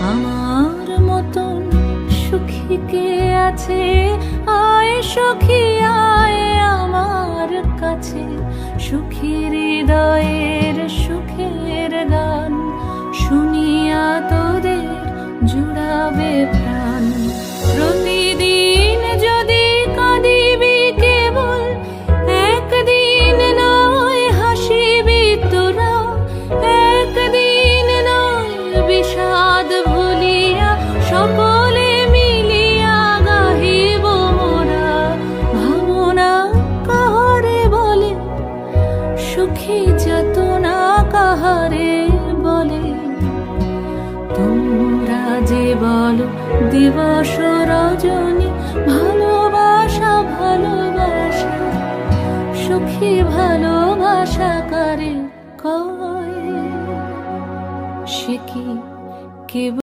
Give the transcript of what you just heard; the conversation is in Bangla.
আমার মতন সুখী কে আছে? আয় সখী আয় আমার কাছে, সুখী হৃদয়ের সুখের গান শুনিয়া তোদের জুড়াবে প্রাণ। প্রতিদিন যদি কাঁদিবি কেবল, একদিন নয় হাসিবি তোরা, একদিন নয় বিষাদ ভুলিয়া সকলে মিলিয়া গাহিব মোরা। ভাবনা কাহারে বলে, সুখী যাতনা কাহারে বলে? তোমরা যে বলো দিবস রজনী, ভালোবাসা ভালোবাসা, সুখী ভালোবাসা কারে কয়? সে কি কেবল